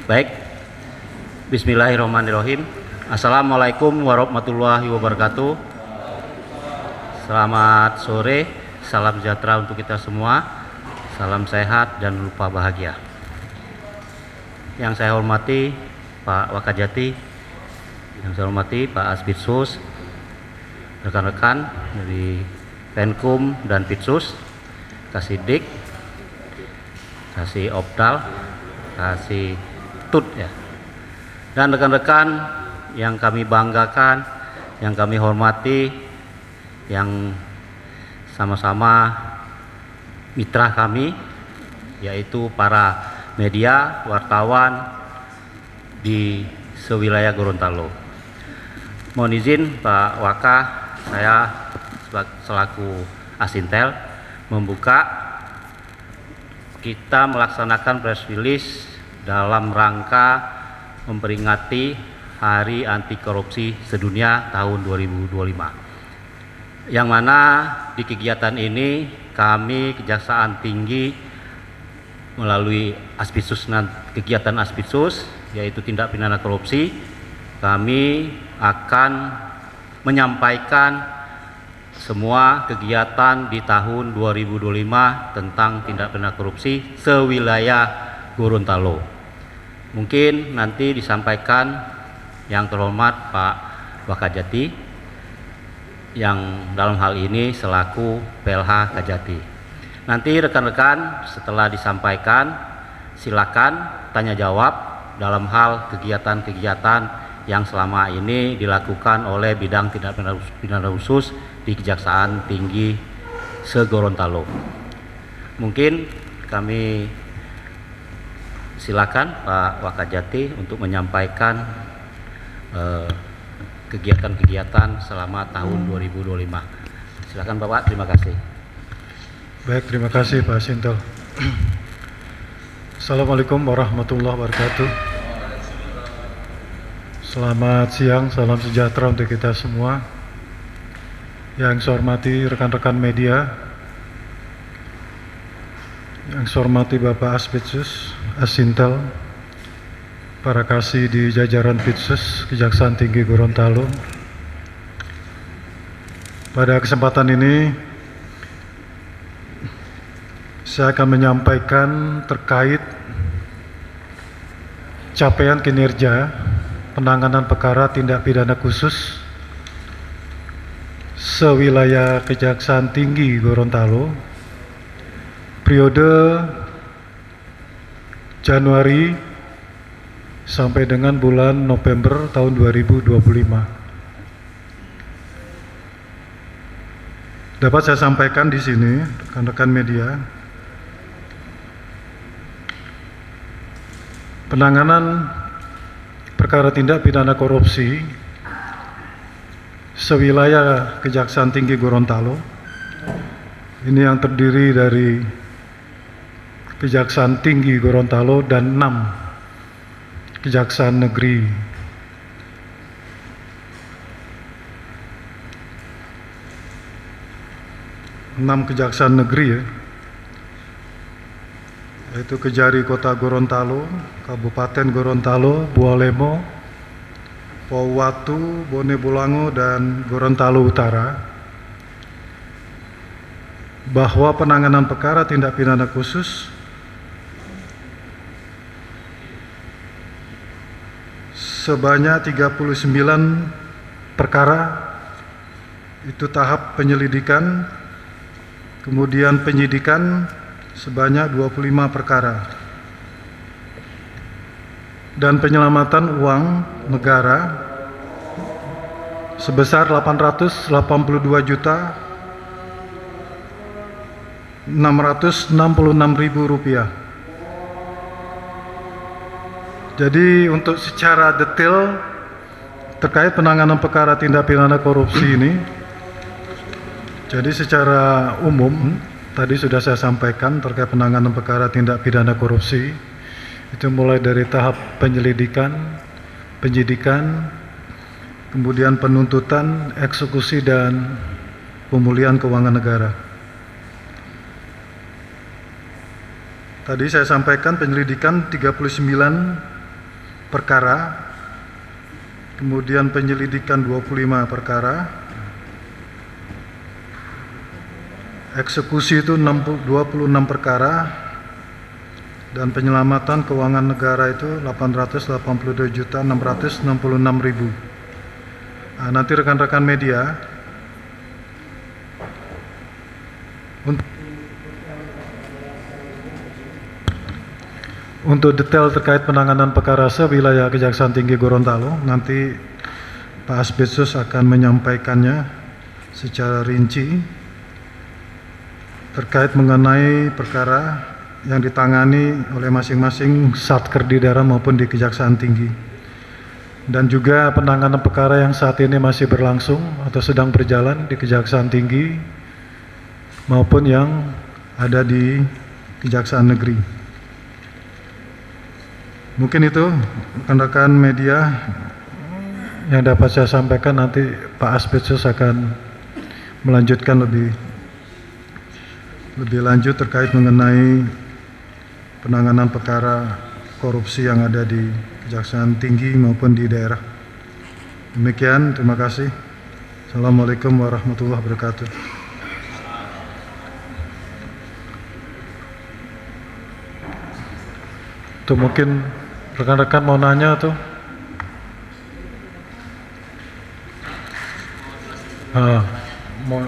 Baik, Bismillahirrahmanirrahim. Assalamualaikum warahmatullahi wabarakatuh. Selamat sore, salam sejahtera untuk kita semua. Salam sehat dan lupa bahagia. Yang saya hormati Pak Wakajati, yang saya hormati Pak Asbitsus, rekan-rekan dari Penkum dan Pitsus, Kasidik, Kasih Opdal, Kasih Tut ya, dan rekan-rekan yang kami banggakan, yang kami hormati, yang sama-sama mitra kami, yaitu para media, wartawan di sewilayah Gorontalo. Mohon izin Pak Waka, saya selaku Asintel membuka, kita melaksanakan press release dalam rangka memperingati Hari Anti Korupsi Sedunia tahun 2025. Yang mana di kegiatan ini kami Kejaksaan Tinggi melalui Aspitsus, kegiatan Aspitsus yaitu tindak pidana korupsi, kami akan menyampaikan semua kegiatan di tahun 2025 tentang tindak pidana korupsi sewilayah Gorontalo. Mungkin nanti disampaikan yang terhormat Pak Wakajati yang dalam hal ini selaku PLH Kajati. Nanti rekan-rekan setelah disampaikan silakan tanya jawab dalam hal kegiatan-kegiatan yang selama ini dilakukan oleh bidang tindak pidana khusus di Kejaksaan Tinggi se-Gorontalo. Mungkin kami silakan Pak Wakajati untuk menyampaikan kegiatan-kegiatan selama tahun 2025. Silakan Bapak, terima kasih. Baik, terima kasih Pak Sintel. Assalamualaikum warahmatullahi wabarakatuh. Selamat siang, salam sejahtera untuk kita semua. Yang saya hormati rekan-rekan media, yang saya hormati Bapak Asbitsus, Asintel, para kasih di jajaran Pitsus, Kejaksaan Tinggi Gorontalo. Pada kesempatan ini, saya akan menyampaikan terkait capaian kinerja penanganan perkara tindak pidana khusus sewilayah Kejaksaan Tinggi Gorontalo periode Januari sampai dengan bulan November tahun 2025. Dapat saya sampaikan di sini, rekan-rekan media, penanganan perkara tindak pidana korupsi sewilayah Kejaksaan Tinggi Gorontalo ini yang terdiri dari Kejaksaan Tinggi Gorontalo dan 6 Kejaksaan Negeri. Kejaksaan Negeri ya, yaitu Kejari Kota Gorontalo, Kabupaten Gorontalo, Bualemo, Powatu, Bone Bolango, dan Gorontalo Utara, bahwa penanganan perkara tindak pidana khusus sebanyak 39 perkara, itu tahap penyelidikan, kemudian penyidikan sebanyak 25 perkara, dan penyelamatan uang negara sebesar 882.666.000 rupiah. Jadi untuk secara detail terkait penanganan perkara tindak pidana korupsi ini, jadi secara umum tadi sudah saya sampaikan terkait penanganan perkara tindak pidana korupsi, itu mulai dari tahap penyelidikan, penyidikan, kemudian penuntutan, eksekusi, dan pemulihan keuangan negara. Tadi saya sampaikan penyelidikan 39 perkara, kemudian penyelidikan 25 perkara, eksekusi itu 26 perkara, dan penyelamatan keuangan negara itu 882.666.000. Nah, nanti rekan-rekan media untuk detail terkait penanganan perkara sewilayah Kejaksaan Tinggi Gorontalo, nanti Pak Asbedsos akan menyampaikannya secara rinci terkait mengenai perkara yang ditangani oleh masing-masing satker di daerah maupun di Kejaksaan Tinggi, dan juga penanganan perkara yang saat ini masih berlangsung atau sedang berjalan di Kejaksaan Tinggi maupun yang ada di Kejaksaan Negeri. Mungkin itu rekan-rekan media yang dapat saya sampaikan. Nanti Pak Asbedsos akan melanjutkan lebih lanjut terkait mengenai penanganan perkara korupsi yang ada di Kejaksaan Tinggi maupun di daerah. Demikian, terima kasih. Assalamualaikum warahmatullahi wabarakatuh. Tuh mungkin rekan-rekan mau nanya tuh. Mau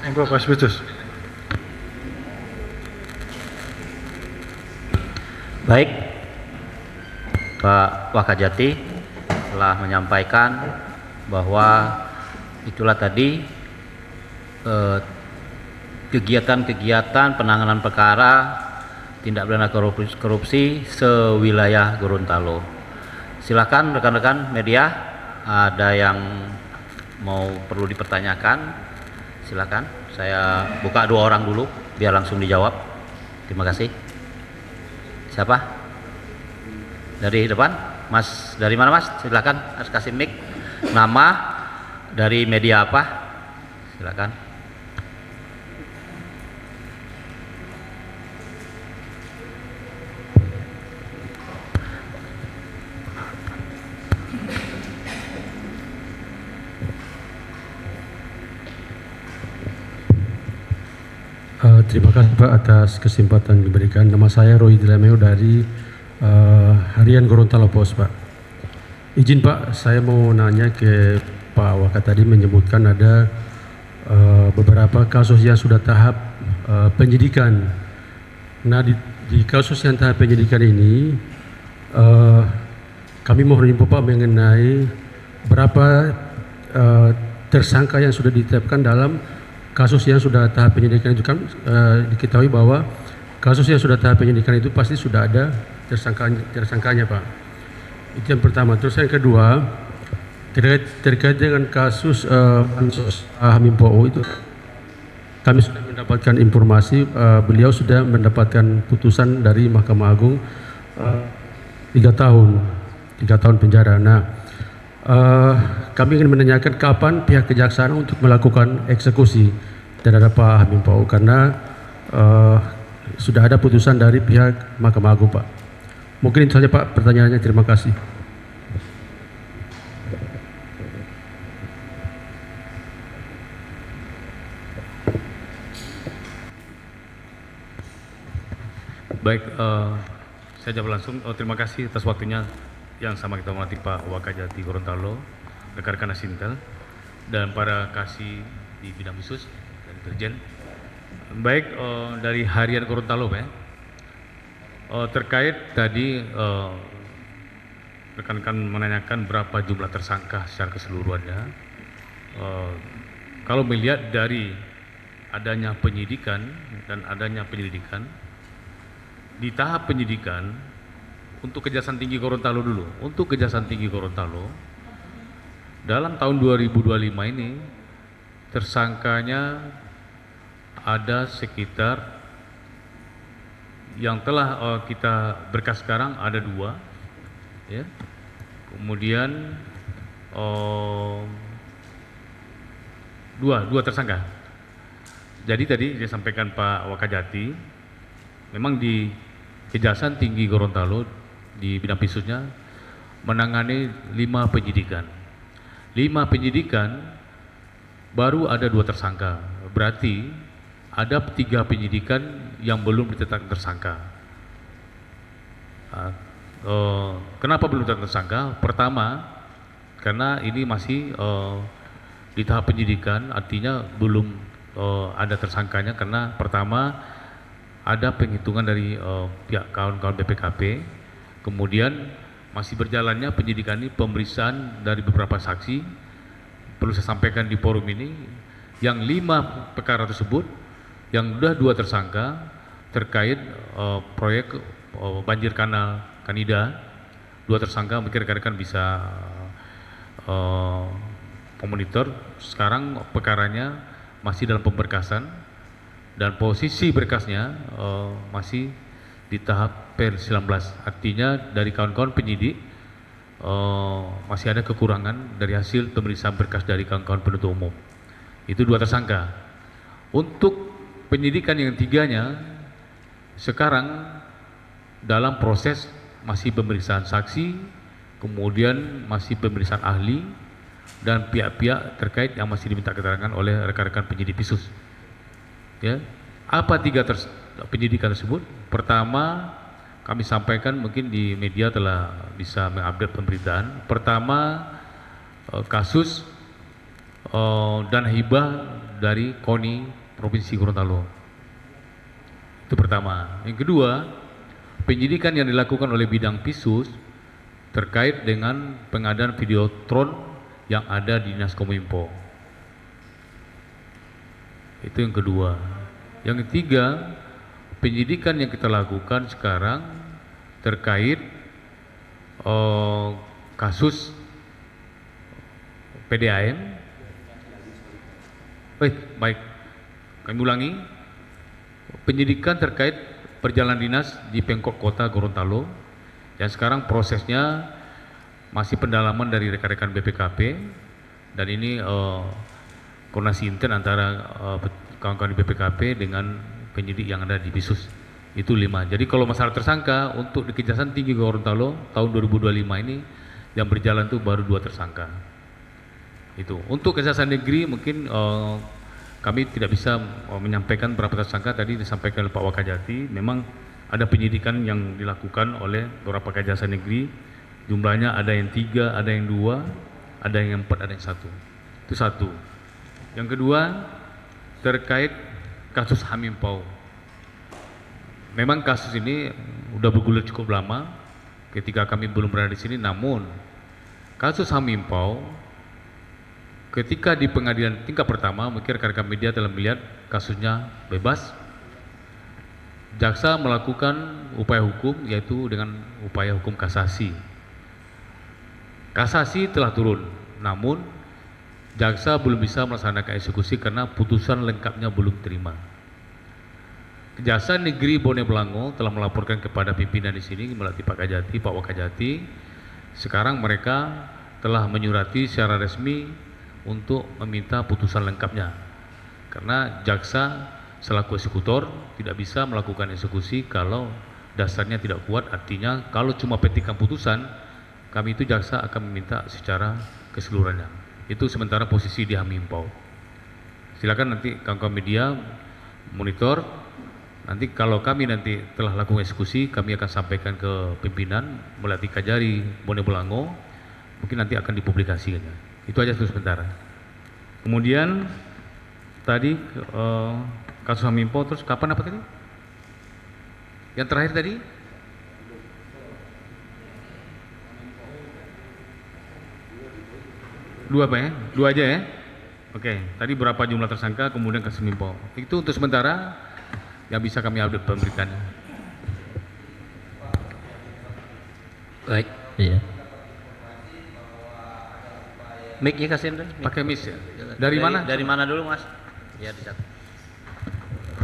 enggak Pak Asbedsos? Baik, Pak Wakajati telah menyampaikan bahwa itulah tadi kegiatan-kegiatan penanganan perkara tindak pidana korupsi sewilayah Gorontalo. Silakan rekan-rekan media, ada yang mau perlu dipertanyakan, silakan. Saya buka 2 orang dulu biar langsung dijawab. Terima kasih. Siapa? Dari depan? Mas, dari mana Mas? Silakan, harus kasih mic. Nama, dari media apa? Silakan. Terima kasih Pak atas kesempatan diberikan. Nama saya Roy Dilameo dari Harian Gorontalo Pos, Pak. Izin Pak, saya mau nanya ke Pak Waka tadi menyebutkan ada beberapa kasus yang sudah tahap penyidikan. Nah di kasus yang tahap penyidikan ini kami mohon info Pak mengenai berapa tersangka yang sudah ditetapkan dalam kasus yang sudah tahap penyidikan. Itu kan diketahui bahwa kasus yang sudah tahap penyidikan itu pasti sudah ada tersangkanya Pak. Itu yang pertama. Terus yang kedua, terkait dengan kasus Hamim POO itu kami sudah mendapatkan informasi beliau sudah mendapatkan putusan dari Mahkamah Agung 3 tahun penjara. Nah, kami ingin menanyakan kapan pihak kejaksaan untuk melakukan eksekusi terhadap Pak Hamim POO, karena sudah ada putusan dari pihak Mahkamah Agung Pak. Mungkin itu saja Pak pertanyaannya. Terima kasih. Baik, saya jawab langsung. Terima kasih atas waktunya yang sama kita hormati Pak Wakajati Gorontalo, rekan-rekan Asintel, dan para kasih di bidang khusus dan Dirjen. Baik, dari Harian Gorontalo Pak, terkait tadi rekan-rekan menanyakan berapa jumlah tersangka secara keseluruhannya. Kalau melihat dari adanya penyidikan dan adanya penyelidikan, di tahap penyidikan untuk Kejaksaan Tinggi Gorontalo dulu. Untuk Kejaksaan Tinggi Gorontalo dalam tahun 2025 ini tersangkanya ada sekitar, yang telah kita berkas sekarang ada 2 ya. Kemudian dua tersangka. Jadi tadi disampaikan Pak Wakajati memang di Kejaksaan Tinggi Gorontalo di bidang pisusnya menangani 5 penyidikan. 5 penyidikan baru ada 2 tersangka. Berarti ada 3 penyidikan yang belum ditetapkan tersangka. Kenapa belum ditetapkan tersangka? Pertama, karena ini masih di tahap penyidikan, artinya belum ada tersangkanya karena pertama ada penghitungan dari pihak kawan-kawan BPKP, kemudian masih berjalannya penyidikan ini, pemeriksaan dari beberapa saksi. Perlu saya sampaikan di forum ini, yang 5 perkara tersebut, yang sudah 2 tersangka terkait proyek banjir kanal Kanida, 2 tersangka mungkin rekan-rekan bisa memonitor. Sekarang perkaranya masih dalam pemberkasan dan posisi berkasnya masih di tahap Per-19. Artinya dari kawan-kawan penyidik masih ada kekurangan dari hasil pemeriksaan berkas dari kawan-kawan penuntut umum. Itu 2 tersangka. Untuk penyidikan yang 3-nya sekarang dalam proses masih pemeriksaan saksi, kemudian masih pemeriksaan ahli dan pihak-pihak terkait yang masih diminta keterangan oleh rekan-rekan penyidik pisus. Ya, apa 3 penyidikan tersebut? Pertama, kami sampaikan mungkin di media telah bisa mengupdate pemberitaan. Pertama, kasus dana hibah dari KONI Provinsi Gorontalo. Itu pertama. Yang kedua, penyidikan yang dilakukan oleh bidang pisus terkait dengan pengadaan videotron yang ada di Dinas Kominfo. Itu yang kedua. Yang ketiga, penyidikan yang kita lakukan sekarang terkait kasus PDAM. Baik, kami ulangi. Penyidikan terkait perjalanan dinas di Pemkot Kota Gorontalo yang sekarang prosesnya masih pendalaman dari rekan-rekan BPKP, dan ini koordinasi intern antara kawan-kawan di BPKP dengan penyidik yang ada di Pisus. Itu 5. Jadi kalau masalah tersangka untuk di Kejaksaan Tinggi Gorontalo tahun 2025 ini yang berjalan itu baru 2 tersangka. Itu. Untuk Kejaksaan Negeri mungkin kami tidak bisa menyampaikan berapa tersangka. Tadi disampaikan oleh Pak Wakajati, memang ada penyidikan yang dilakukan oleh beberapa Kejaksaan Negeri. Jumlahnya ada yang 3, ada yang 2, ada yang 4, ada yang 1. Itu 1. Yang kedua, terkait kasus Hamimpau. Memang kasus ini udah bergulir cukup lama ketika kami belum berada di sini, namun kasus Hamimpau ketika di pengadilan tingkat pertama, mungkin rekan-rekan media telah melihat kasusnya bebas. Jaksa melakukan upaya hukum, yaitu dengan upaya hukum kasasi. Kasasi telah turun, namun jaksa belum bisa melaksanakan eksekusi karena putusan lengkapnya belum terima. Kejaksaan Negeri Bone Belango telah melaporkan kepada pimpinan di sini melalui Pak Wakajati. Sekarang mereka telah menyurati secara resmi untuk meminta putusan lengkapnya, karena jaksa selaku eksekutor tidak bisa melakukan eksekusi kalau dasarnya tidak kuat. Artinya kalau cuma petikan putusan, kami itu jaksa akan meminta secara keseluruhannya. Itu sementara posisi di Hamimpau. Silakan nanti kawan-kawan media monitor. Nanti kalau kami nanti telah lakukan eksekusi, kami akan sampaikan ke pimpinan melalui Kajari Bone Belango. Mungkin nanti akan dipublikasikannya. Itu aja untuk sementara. Kemudian tadi kasus Hamimpau, terus kapan apa tadi? Yang terakhir tadi? Dua apa ya? 2 aja ya? Oke, tadi berapa jumlah tersangka, kemudian kasus Hamimpau. Itu untuk sementara yang bisa kami update pemberitaannya. Baik. Iya. Mic-nya kasihin deh. Pakai mic ya? Dari mana? Dari mana dulu, Mas? Ya, dicatat.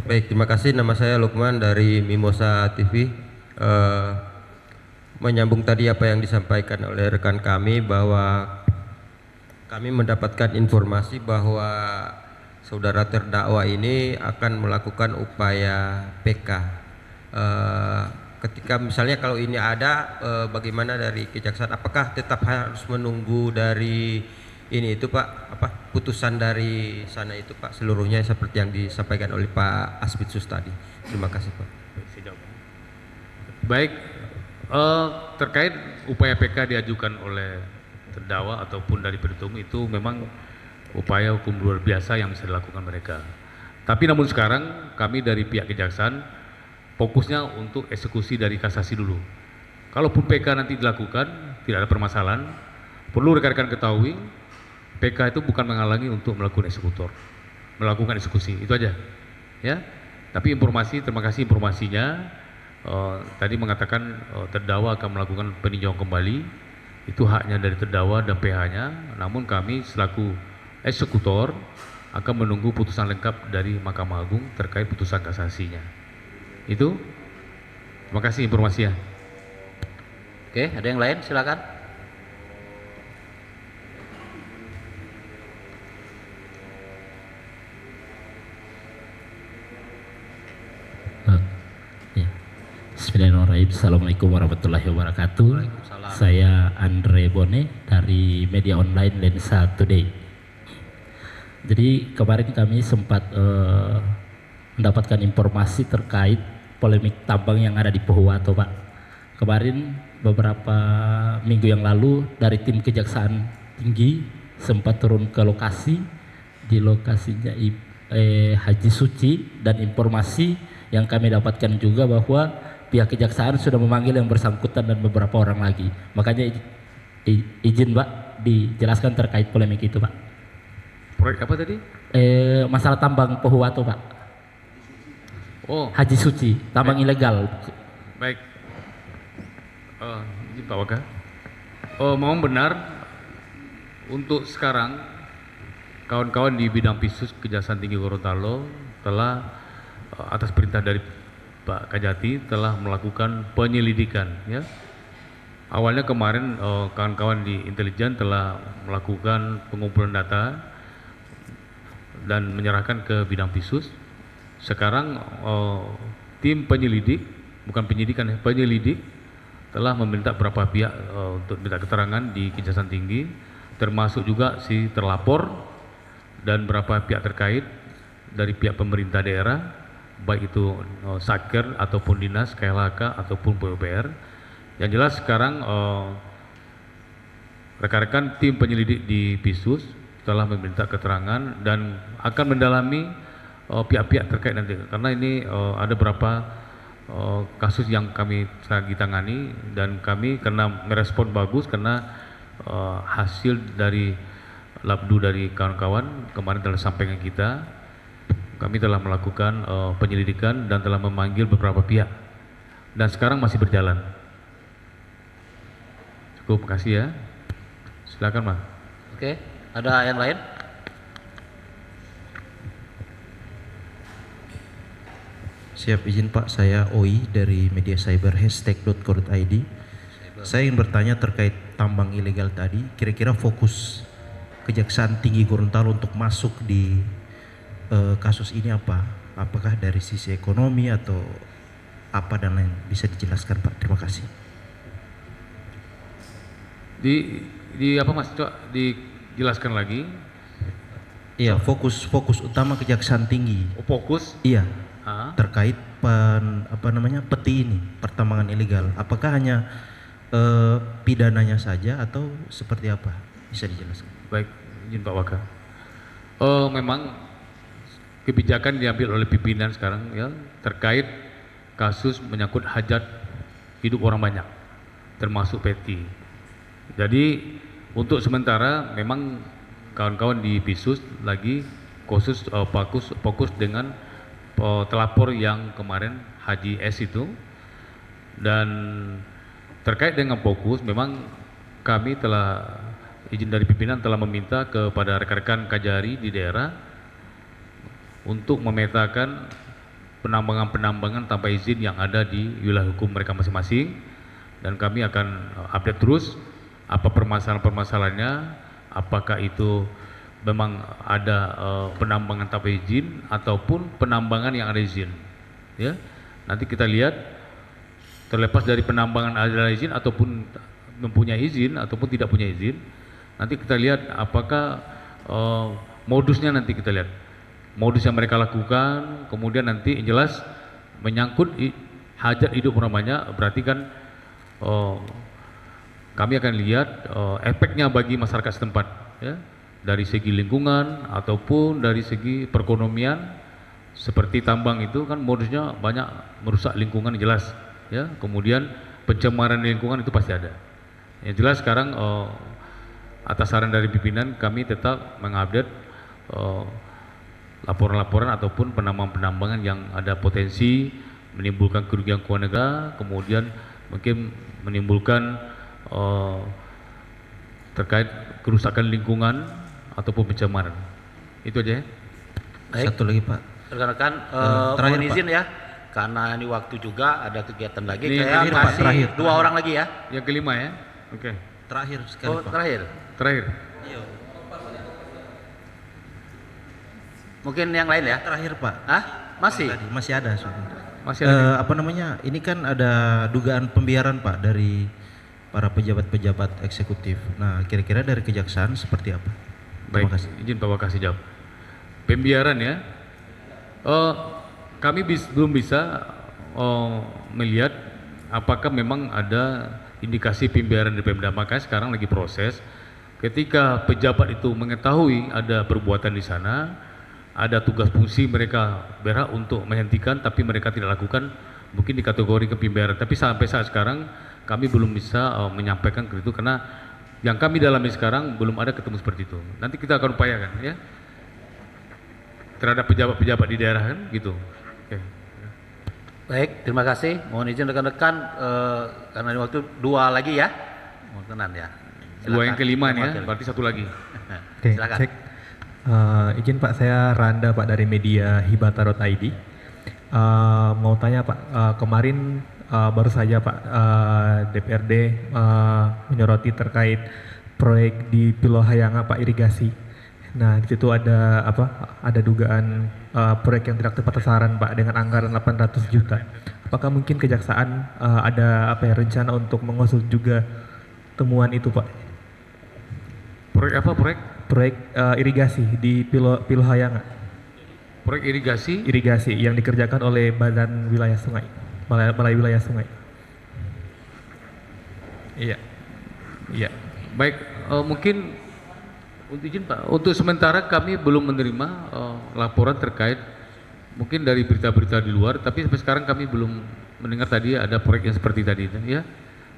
Baik, terima kasih. Nama saya Lukman dari Mimosa TV. Menyambung tadi apa yang disampaikan oleh rekan kami, bahwa kami mendapatkan informasi bahwa saudara terdakwa ini akan melakukan upaya PK ketika misalnya kalau ini ada, bagaimana dari kejaksaan? Apakah tetap harus menunggu dari ini itu Pak, putusan dari sana itu Pak, seluruhnya seperti yang disampaikan oleh Pak Asbitsus tadi? Terima kasih Pak. Baik, terkait upaya PK diajukan oleh terdakwa ataupun dari penuntut itu memang upaya hukum luar biasa yang bisa dilakukan mereka. Tapi namun sekarang kami dari pihak kejaksaan fokusnya untuk eksekusi dari kasasi dulu. Kalaupun PK nanti dilakukan, tidak ada permasalahan. Perlu rekan-rekan ketahui, PK itu bukan menghalangi untuk melakukan melakukan eksekusi, itu aja. Ya. Tapi terima kasih informasinya. Tadi mengatakan terdakwa akan melakukan peninjauan kembali. Itu haknya dari terdakwa dan PH-nya. Namun kami selaku eksekutor akan menunggu putusan lengkap dari Mahkamah Agung terkait putusan kasasinya. Itu. Terima kasih informasinya. Oke, ada yang lain? Silakan. Bismillahirrahmanirrahim. Assalamualaikum warahmatullahi wabarakatuh. Waalaikumsalam. Saya Andre Bone dari media online Lensa Today. Jadi kemarin kami sempat mendapatkan informasi terkait polemik tambang yang ada di Pohuwato Pak. Kemarin beberapa minggu yang lalu dari tim Kejaksaan Tinggi sempat turun ke lokasi. Di lokasinya Haji Suci, dan informasi yang kami dapatkan juga bahwa pihak kejaksaan sudah memanggil yang bersangkutan dan beberapa orang lagi. Makanya izin Pak dijelaskan terkait polemik itu Pak. Proyek apa tadi? Masalah tambang Pohuwato Pak. Oh, Haji Suci, tambang ilegal. baik. Izin Pak Waka. Memang benar untuk sekarang kawan-kawan di bidang Pisus Kejaksaan Tinggi Gorontalo telah atas perintah dari Pak Kajati telah melakukan penyelidikan, ya. Awalnya kemarin kawan-kawan di intelijen telah melakukan pengumpulan data dan menyerahkan ke bidang Pisus. Sekarang tim penyelidik, bukan penyidikan, penyelidik telah meminta beberapa pihak untuk minta keterangan di Kejaksaan Tinggi, termasuk juga si terlapor dan beberapa pihak terkait dari pihak pemerintah daerah, baik itu Saker ataupun dinas, KLHK ataupun PUPR. Yang jelas sekarang rekan-rekan tim penyelidik di Pisus telah meminta keterangan dan akan mendalami pihak-pihak terkait nanti, karena ini ada beberapa kasus yang kami lagi tangani dan kami karena merespon bagus karena hasil dari labdu dari kawan-kawan kemarin telah sampaikan kita. Kami telah melakukan penyelidikan dan telah memanggil beberapa pihak dan sekarang masih berjalan. Cukup, kasih ya. Silakan Mas. Oke, ada yang lain? Siap, izin Pak, saya OI dari media cyber #.co.id. Saya ingin bertanya terkait tambang ilegal tadi, kira-kira fokus Kejaksaan Tinggi Gorontalo untuk masuk di kasus ini apa? Apakah dari sisi ekonomi atau apa dan lain, bisa dijelaskan Pak? Terima kasih. Di apa Mas? Coba dijelaskan lagi. Iya, fokus utama Kejaksaan Tinggi. Oh, fokus. Iya. Ah. Terkait peti ini, pertambangan ilegal. Apakah hanya pidananya saja atau seperti apa? Bisa dijelaskan. Baik, izin Pak Waka. Memang kebijakan diambil oleh pimpinan sekarang, ya, terkait kasus menyangkut hajat hidup orang banyak, termasuk peti. Jadi untuk sementara memang kawan-kawan di Pisus lagi fokus dengan telapor yang kemarin Haji S itu, dan terkait dengan fokus memang kami telah izin dari pimpinan telah meminta kepada rekan-rekan Kajari di daerah untuk memetakan penambangan-penambangan tanpa izin yang ada di wilayah hukum mereka masing-masing, dan kami akan update terus apa permasalahan-permasalahannya, apakah itu memang ada penambangan tanpa izin ataupun penambangan yang ada izin, ya. Nanti kita lihat terlepas dari penambangan ada izin ataupun mempunyai izin ataupun tidak punya izin, nanti kita lihat apakah modusnya, nanti kita lihat modus yang mereka lakukan, kemudian nanti yang jelas menyangkut hajat hidup namanya, berarti kan kami akan lihat efeknya bagi masyarakat setempat, ya, dari segi lingkungan ataupun dari segi perekonomian. Seperti tambang itu kan modusnya banyak merusak lingkungan, jelas, ya, kemudian pencemaran lingkungan itu pasti ada. Yang jelas sekarang atas saran dari pimpinan kami tetap mengupdate laporan-laporan ataupun penambangan-penambangan yang ada potensi menimbulkan kerugian keuangan negara, kemudian mungkin menimbulkan terkait kerusakan lingkungan ataupun pencemaran. Itu aja ya. Baik. Satu lagi Pak. Rekan-rekan, terakhir, mohon izin Pak. ya, karena ini waktu juga ada kegiatan lagi. Ini Saya terakhir, Pak, kasih terakhir. 2 orang lagi ya. Yang kelima ya. Oke. Terakhir sekali Oh, Pak. terakhir. Terakhir. Iya. Mungkin yang lain ya? Terakhir Pak. Hah? Masih? Tadi masih ada sebenarnya. Masih ada. Apa namanya? Ini kan ada dugaan pembiaran Pak dari para pejabat-pejabat eksekutif. Nah, kira-kira dari kejaksaan seperti apa? Terima Baik, kasih. izin Pak Wakasih jawab. Pembiaran ya. Kami belum bisa melihat apakah memang ada indikasi pembiaran di Pemda, makanya sekarang lagi proses. Ketika pejabat itu mengetahui ada perbuatan di sana, ada tugas fungsi mereka berhak untuk menghentikan, tapi mereka tidak lakukan, mungkin dikategorikan pembiaran. Tapi sampai saat sekarang kami belum bisa menyampaikan ke itu, karena yang kami dalami sekarang belum ada ketemu seperti itu. Nanti kita akan upayakan ya terhadap pejabat-pejabat di daerah kan gitu. Oke. Baik, terima kasih. Mohon izin rekan-rekan, karena ini waktu 2 lagi ya. Mohon kenan ya. Dua yang kelima nih ya, Wakil. berarti satu lagi. Oke, Silakan. cek. Izin Pak, saya Randa Pak dari media hibata.id. Mau tanya Pak, kemarin baru saja Pak DPRD menyoroti terkait proyek di Pulau Hayanga Pak, irigasi. Nah, di situ ada ada dugaan proyek yang tidak tepat sasaran Pak dengan anggaran 800 juta. Apakah mungkin kejaksaan ada rencana untuk mengusut juga temuan itu Pak? Proyek apa proyek? Proyek irigasi di Pulau Hayanga. Proyek irigasi. Irigasi yang dikerjakan oleh Badan Wilayah Sungai, Balai Wilayah Sungai. Iya. Iya. Baik, mungkin untuk izin Pak, untuk sementara kami belum menerima laporan terkait mungkin dari berita-berita di luar, tapi sampai sekarang kami belum mendengar tadi ada proyek yang seperti tadi ya.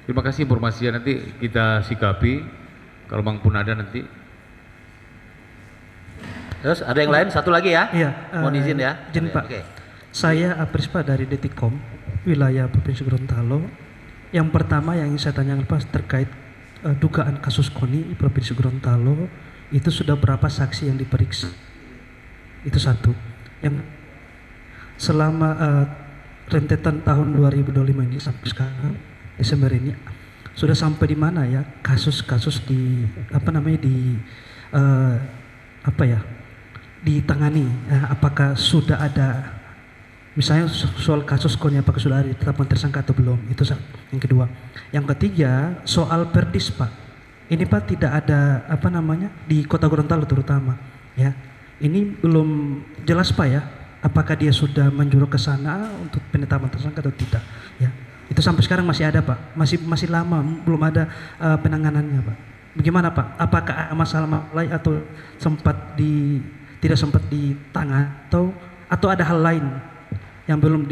Terima kasih informasinya, nanti kita sikapi kalau memang pun ada nanti. Terus ada yang lain? Satu lagi ya? Iya. Mohon izin ya. Izin Pak. Oke. Saya Aprispa dari Detikcom, wilayah Provinsi Gorontalo. Yang pertama yang ingin saya tanyakan Pak terkait dugaan kasus KONI Provinsi Gorontalo, itu sudah berapa saksi yang diperiksa? Itu satu. Yang selama rentetan tahun 2025 ini sampai sekarang Desember ini sudah sampai di mana ya kasus-kasus di ditangani? Apakah sudah ada misalnya soal kasus KONI, apakah sudah ada ditetapkan tersangka atau belum? Itu yang kedua. Yang ketiga soal Perdis Pak. Ini Pak tidak ada di Kota Gorontalo terutama ya. Ini belum jelas Pak ya. Apakah dia sudah menjuru ke sana untuk penetapan tersangka atau tidak ya. Itu sampai sekarang masih ada Pak. Masih lama belum ada penanganannya Pak. Bagaimana Pak? Apakah masalah lain atau tidak sempat ditangani atau ada hal lain yang belum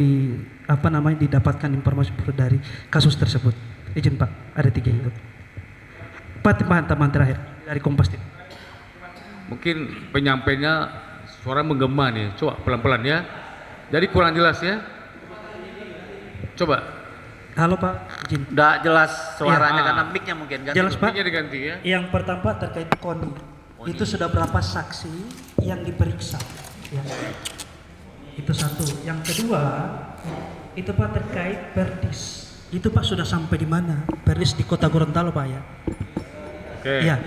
didapatkan informasi dari kasus tersebut? Izin Pak, ada 3 itu. Pak, teman terakhir dari Kompas TV. Mungkin penyampainya suara menggema nih, coba pelan-pelan ya. Jadi kurang jelas ya. Coba. Halo Pak, izin. Udah jelas suaranya Ya. karena mic-nya mungkin ganti. Jelas Pak. Mic-nya diganti ya. Yang pertama terkait KONI. Itu sudah berapa saksi yang diperiksa? Ya. Itu satu. Yang kedua, itu Pak terkait Perdis. Itu Pak sudah sampai di mana? Perdis di Kota Gorontalo Pak ya? Oke. Iya.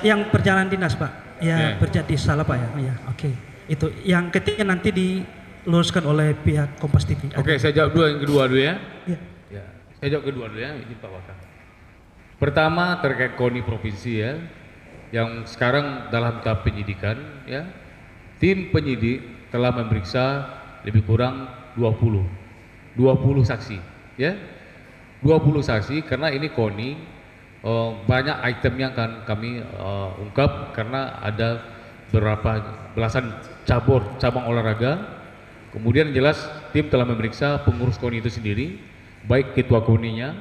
Yang perjalanan dinas Pak. Ya, Oke. salah Pak ya. Iya, oke. Itu yang ketiga nanti di diluruskan oleh pihak Kompas TV. Oke, saya jawab dulu yang kedua dulu ya. Ya. Ya, saya jawab kedua dulu ya, izin Pak Wakil. Pertama terkait KONI provinsi ya, yang sekarang dalam tahap penyidikan ya. Tim penyidik telah memeriksa lebih kurang 20 saksi ya. 20 saksi karena ini KONI banyak item yang akan kami ungkap karena ada beberapa belasan cabang olahraga. Kemudian jelas tim telah memeriksa pengurus KONI itu sendiri, baik ketua KONI-nya,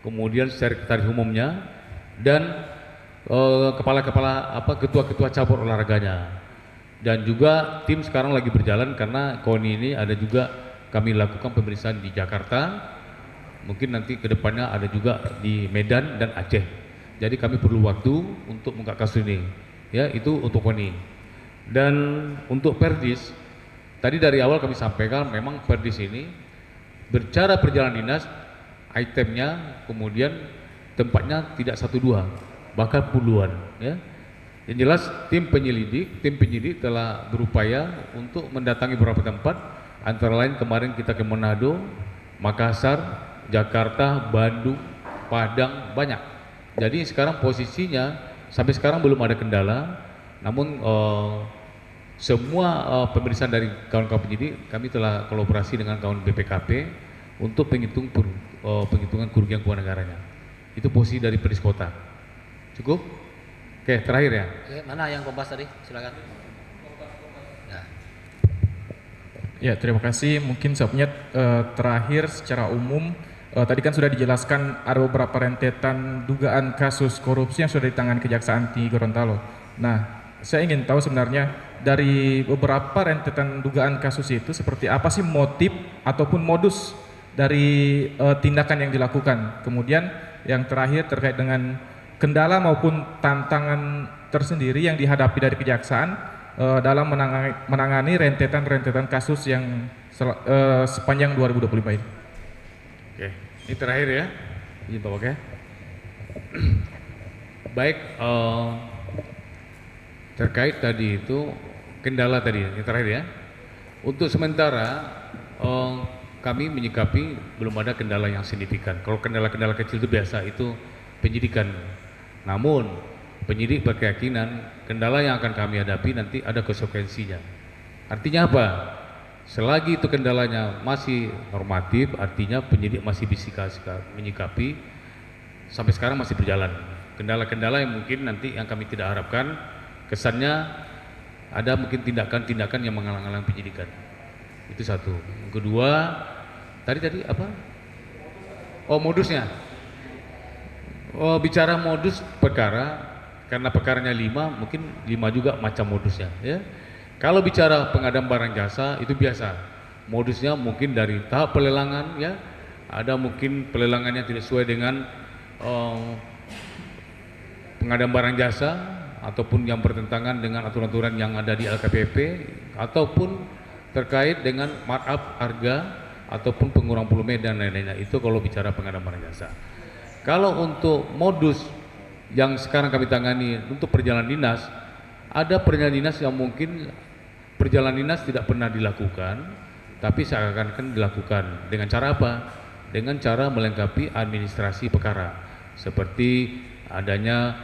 kemudian sekretaris umumnya, dan ketua-ketua cabur olahraganya. Dan juga tim sekarang lagi berjalan karena KONI ini ada juga kami lakukan pemeriksaan di Jakarta. Mungkin nanti kedepannya ada juga di Medan dan Aceh. Jadi kami perlu waktu untuk mengungkap kasus ini. Ya, itu untuk KONI. Dan untuk Perdis, tadi dari awal kami sampaikan memang Perdis ini bercara perjalanan dinas, itemnya, kemudian tempatnya tidak 1-2, bahkan puluhan. Ya. Yang jelas tim penyidik telah berupaya untuk mendatangi beberapa tempat, antara lain kemarin kita ke Manado, Makassar, Jakarta, Bandung, Padang, banyak. Jadi sekarang posisinya sampai sekarang belum ada kendala, namun semua pemeriksaan dari kawan-kawan penyidik kami telah kolaborasi dengan kawan BPKP untuk penghitungan kerugian keuangan negaranya. Itu posisi dari Perdis Kota. Cukup? Oke, terakhir ya. Oke, mana yang Kompas tadi? Silakan. Nah. Ya, terima kasih. Mungkin jawabnya terakhir secara umum. Tadi kan sudah dijelaskan ada beberapa rentetan dugaan kasus korupsi yang sudah ditangani Kejaksaan Tinggi Gorontalo. Nah, saya ingin tahu sebenarnya dari beberapa rentetan dugaan kasus itu seperti apa sih motif ataupun modus dari tindakan yang dilakukan. Kemudian yang terakhir terkait dengan kendala maupun tantangan tersendiri yang dihadapi dari Kejaksaan dalam menangani rentetan kasus yang sepanjang 2025 ini. Oke, ini terakhir ya, izin Pak Wakil. Baik, terkait tadi itu kendala tadi, yang terakhir ya. Untuk sementara kami menyikapi belum ada kendala yang signifikan. Kalau kendala-kendala kecil itu biasa, itu penyidikan. Namun penyidik berkeyakinan kendala yang akan kami hadapi nanti ada konsekuensinya. Artinya apa? Selagi itu kendalanya masih normatif, artinya penyidik masih bisa menyikapi, sampai sekarang masih berjalan. Kendala-kendala yang mungkin nanti yang kami tidak harapkan, kesannya ada mungkin tindakan-tindakan yang menghalang-halang penyidikan. Itu satu. Yang kedua, tadi apa? Oh, modusnya. Oh, bicara modus perkara, karena perkaranya 5, mungkin 5 juga macam modusnya. Ya. Kalau bicara pengadaan barang jasa itu biasa, modusnya mungkin dari tahap pelelangan ya, ada mungkin pelelangannya tidak sesuai dengan pengadaan barang jasa ataupun yang bertentangan dengan aturan-aturan yang ada di LKPP ataupun terkait dengan markup harga ataupun pengurang volume dan lain-lainnya. Itu kalau bicara pengadaan barang jasa. Kalau untuk modus yang sekarang kami tangani untuk perjalanan dinas, ada perjalanan dinas yang mungkin perjalanan dinas tidak pernah dilakukan, tapi seakan-akan dilakukan. Dengan cara apa? Dengan cara melengkapi administrasi perkara, seperti adanya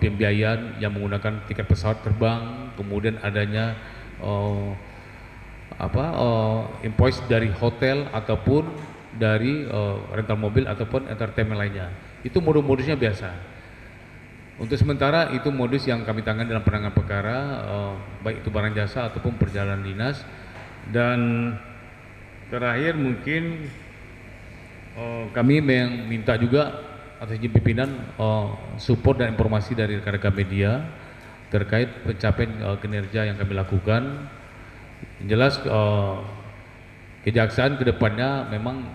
pembiayaan yang menggunakan tiket pesawat terbang, kemudian adanya invoice dari hotel ataupun dari rental mobil ataupun entertainment lainnya. Itu modus-modusnya biasa. Untuk sementara itu modus yang kami tangani dalam penanganan perkara, baik itu barang jasa ataupun perjalanan dinas. Dan terakhir mungkin kami meminta juga atas izin pimpinan support dan informasi dari rekan-rekan media terkait pencapaian kinerja yang kami lakukan. Yang jelas Kejaksaan kedepannya memang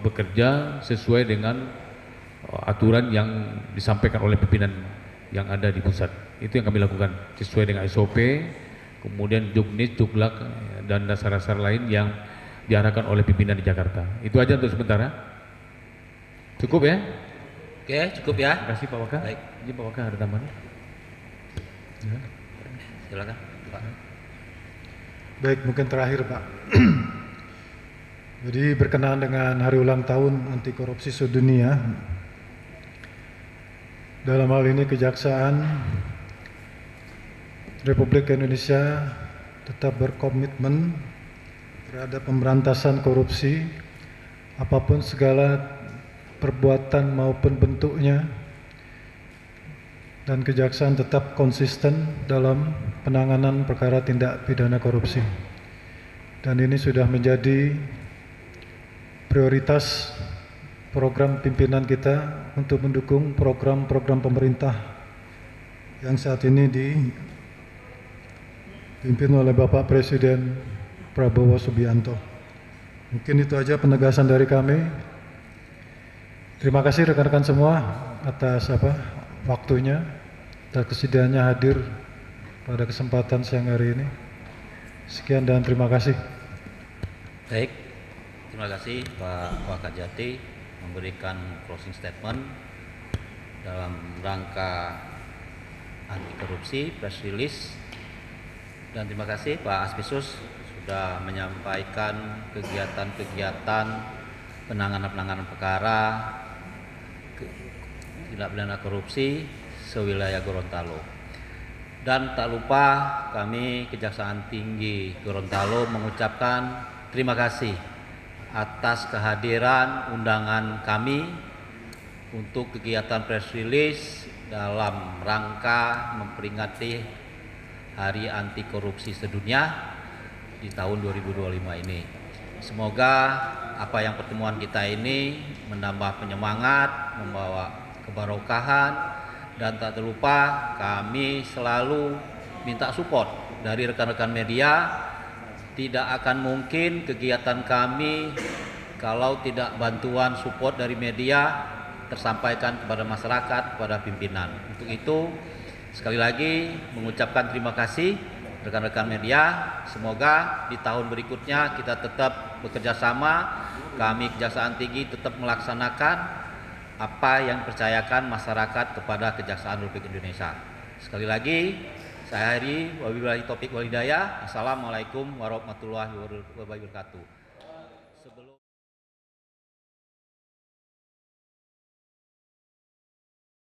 bekerja sesuai dengan aturan yang disampaikan oleh pimpinan yang ada di pusat. Itu yang kami lakukan sesuai dengan SOP, kemudian juknis, juklak, dan dasar-dasar lain yang diarahkan oleh pimpinan di Jakarta. Itu aja untuk sementara. Cukup ya? Oke, cukup ya. Terima kasih Pak Waka. Baik. Ini Pak Waka ada tambahan? Ya. Silakan Pak. Baik, mungkin terakhir Pak. Jadi berkenaan dengan hari ulang tahun anti korupsi sedunia, dalam hal ini Kejaksaan Republik Indonesia tetap berkomitmen terhadap pemberantasan korupsi, apapun segala perbuatan maupun bentuknya, dan Kejaksaan tetap konsisten dalam penanganan perkara tindak pidana korupsi. Dan ini sudah menjadi prioritas program pimpinan kita untuk mendukung program-program pemerintah yang saat ini dipimpin oleh Bapak Presiden Prabowo Subianto. Mungkin itu aja penegasan dari kami. Terima kasih rekan-rekan semua atas waktunya dan kesediaannya hadir pada kesempatan siang hari ini. Sekian dan terima kasih. Baik, terima kasih Pak Wakajati memberikan closing statement dalam rangka anti korupsi press release, dan terima kasih Pak Aspisus sudah menyampaikan kegiatan-kegiatan penanganan perkara tindak pidana korupsi sewilayah Gorontalo. Dan tak lupa kami Kejaksaan Tinggi Gorontalo mengucapkan terima kasih atas kehadiran undangan kami untuk kegiatan press release dalam rangka memperingati Hari Anti Korupsi Sedunia di tahun 2025 ini. Semoga apa yang pertemuan kita ini menambah penyemangat, membawa kebarokahan, dan tak terlupa kami selalu minta support dari rekan-rekan media. Tidak akan mungkin kegiatan kami kalau tidak bantuan support dari media tersampaikan kepada masyarakat, kepada pimpinan. Untuk itu sekali lagi mengucapkan terima kasih rekan-rekan media. Semoga di tahun berikutnya kita tetap bekerja sama. Kami Kejaksaan Tinggi tetap melaksanakan apa yang dipercayakan masyarakat kepada Kejaksaan Republik Indonesia. Sekali lagi saya akhiri, wabillahi taufiq wal hidayah. Assalamualaikum warahmatullahi wabarakatuh.